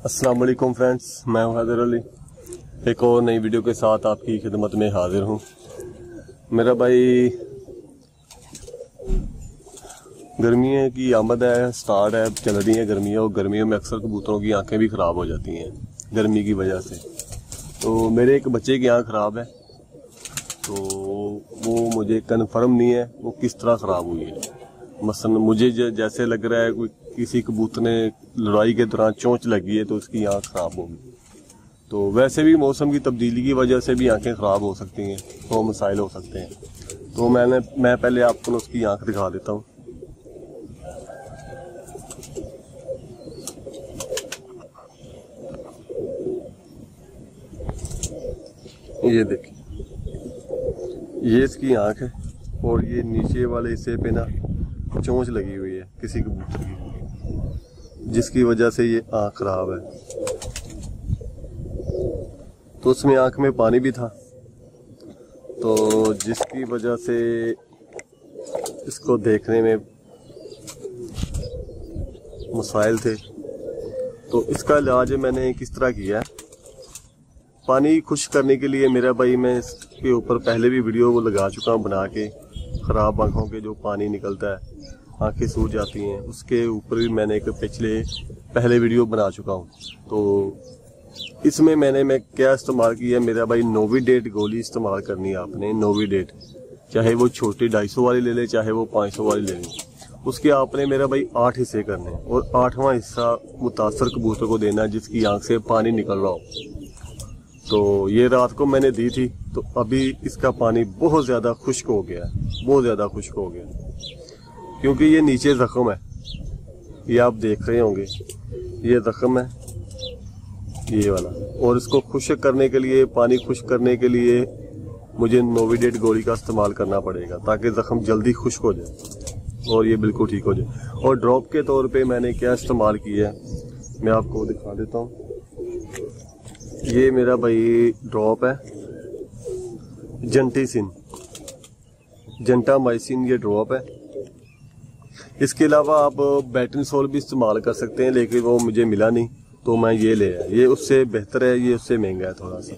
अस्सलाम वालेकुम फ्रेंड्स, मैं हूं हैदर अली। एक और नई वीडियो के साथ आपकी खिदमत में हाजिर हूं। मेरा भाई गर्मियों की आमद है, स्टार्ट है, चल रही है गर्मियाँ, और गर्मियों में अक्सर कबूतरों की आंखें भी ख़राब हो जाती हैं गर्मी की वजह से। तो मेरे एक बच्चे की आंख ख़राब है, तो वो मुझे कन्फर्म नहीं है वो किस तरह ख़राब हुई है। मसलन मुझे जैसे लग रहा है कोई किसी कबूतर ने लड़ाई के दौरान चोंच लगी है तो उसकी आंख ख़राब होगी। तो वैसे भी मौसम की तब्दीली की वजह से भी आंखें ख़राब हो सकती हैं, तो मसाइल हो सकते हैं। तो मैं पहले आपको उसकी आंख दिखा देता हूँ। ये देखिए, ये इसकी आंख है और ये नीचे वाले हिस्से पे ना चोंच लगी हुई है किसी कबूतर की, जिसकी वजह से ये आंख खराब है। तो उसमें आंख में पानी भी था, तो जिसकी वजह से इसको देखने में मसाइल थे। तो इसका इलाज मैंने किस तरह किया है, पानी खुश करने के लिए मेरा भाई, मैं इसके ऊपर पहले भी वीडियो वो लगा चुका हूँ बना के। ख़राब आँखों के जो पानी निकलता है, आंखें सूज जाती हैं, उसके ऊपर भी मैंने एक पहले वीडियो बना चुका हूँ। तो इसमें मैं क्या इस्तेमाल किया, मेरा भाई नोविडेट गोली इस्तेमाल करनी है आपने। नोविडेट, चाहे वो छोटी 250 वाली ले ले, चाहे वो 500 वाली ले ले। उसके आपने मेरा भाई 8 हिस्से करने हैं और 8वां हिस्सा मुतासर कबूतर को देना है जिसकी आंख से पानी निकल रहा हो। तो ये रात को मैंने दी थी, तो अभी इसका पानी बहुत ज़्यादा खुश्क हो गया है, बहुत ज़्यादा खुश्क हो गया, क्योंकि ये नीचे ज़ख्म है, ये आप देख रहे होंगे, ये ज़ख्म है ये वाला। और इसको खुश्क करने के लिए, पानी खुश्क करने के लिए मुझे नोविडेट गोली का इस्तेमाल करना पड़ेगा ताकि ज़ख्म जल्दी खुश्क हो जाए और ये बिल्कुल ठीक हो जाए। और ड्रॉप के तौर पे मैंने क्या इस्तेमाल किया है मैं आपको दिखा देता हूँ। ये मेरा भाई ड्रॉप है, जेंटामाइसिन ये ड्रॉप है। इसके अलावा आप बेटनसोल भी इस्तेमाल कर सकते हैं, लेकिन वो मुझे मिला नहीं तो मैं ये ले आया। ये उससे बेहतर है, ये उससे महंगा है थोड़ा सा,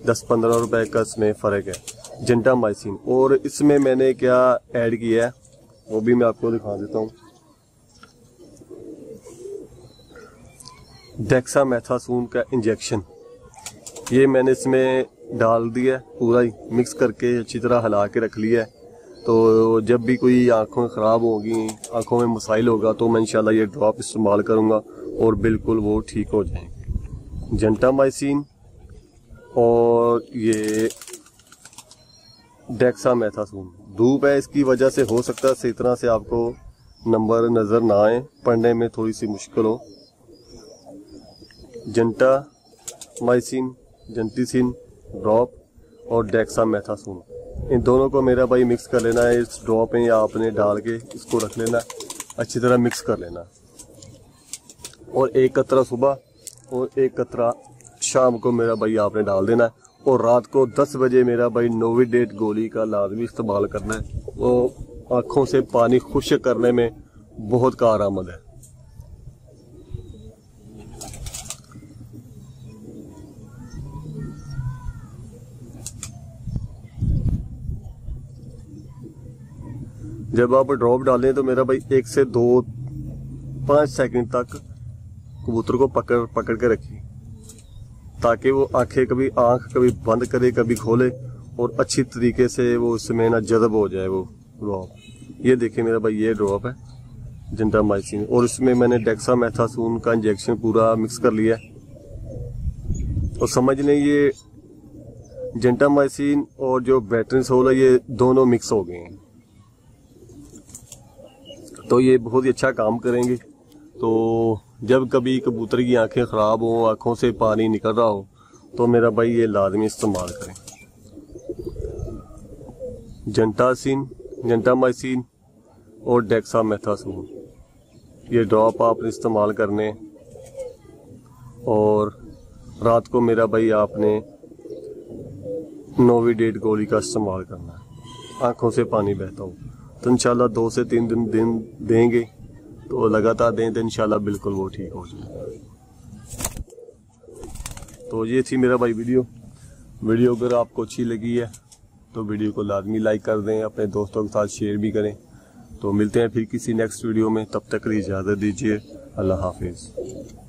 10-15 रुपए का इसमें फ़र्क है, जेंटामाइसिन। और इसमें मैंने क्या ऐड किया है वो भी मैं आपको दिखा देता हूँ। डेक्सामेथासोन का इंजेक्शन, ये मैंने इसमें डाल दिया पूरा ही, मिक्स करके अच्छी तरह हिला के रख लिया है। तो जब भी कोई आंखें ख़राब होगी, आंखों में मसाइल होगा, तो मैं इंशाल्लाह ये ड्रॉप इस्तेमाल करूँगा और बिल्कुल वो ठीक हो जाएंगे। जेंटामाइसिन और ये डेक्सामेथासोन। धूप है, इसकी वजह से हो सकता है सही तरह से आपको नंबर नज़र ना आए, पढ़ने में थोड़ी सी मुश्किल हो। जेंटामाइसिन, जेंटिसिन ड्रॉप और डेक्सामेथासोन, इन दोनों को मेरा भाई मिक्स कर लेना है। इस ड्रॉप में या आपने डाल के इसको रख लेना, अच्छी तरह मिक्स कर लेना। और 1 कतरा सुबह और 1 कतरा शाम को मेरा भाई आपने डाल देना है। और रात को 10 बजे मेरा भाई नोविडेट गोली का लाजमी इस्तेमाल करना है। वो आँखों से पानी खुश्क करने में बहुत कारआमद है। जब आप ड्रॉप डालें तो मेरा भाई 1 से 2-5 सेकंड तक कबूतर को पकड़ के रखिए, ताकि वो आंख कभी बंद करे कभी खोले और अच्छी तरीके से वो उसमें ना जज़ब हो जाए वो ड्रॉप। ये देखिए मेरा भाई, ये ड्रॉप है जेंटामाइसिन, और इसमें मैंने डेक्सामेथासोन का इंजेक्शन पूरा मिक्स कर लिया है। और समझ लें ये जेंटामाइसिन और जो बेटनसोल है, ये दोनों मिक्स हो गए हैं, तो ये बहुत ही अच्छा काम करेंगे। तो जब कभी कबूतर की आंखें ख़राब हों, आंखों से पानी निकल रहा हो, तो मेरा भाई ये लाजमी इस्तेमाल करें। जेंटामाइसिन और डेक्सामेथासोन, ये ड्रॉप आपने इस्तेमाल करने। और रात को मेरा भाई आपने नोविडेट गोली का इस्तेमाल करना है, आंखों से पानी बहता हो। तो इंशाल्लाह 2 से 3 दिन देंगे, तो लगातार दें तो इंशाल्लाह बिल्कुल वो ठीक हो जाए। तो ये थी मेरा भाई वीडियो अगर आपको अच्छी लगी है तो वीडियो को लाजमी लाइक कर दें, अपने दोस्तों के साथ शेयर भी करें। तो मिलते हैं फिर किसी नेक्स्ट वीडियो में, तब तक के लिए इजाज़त दीजिए। अल्लाह हाफिज़।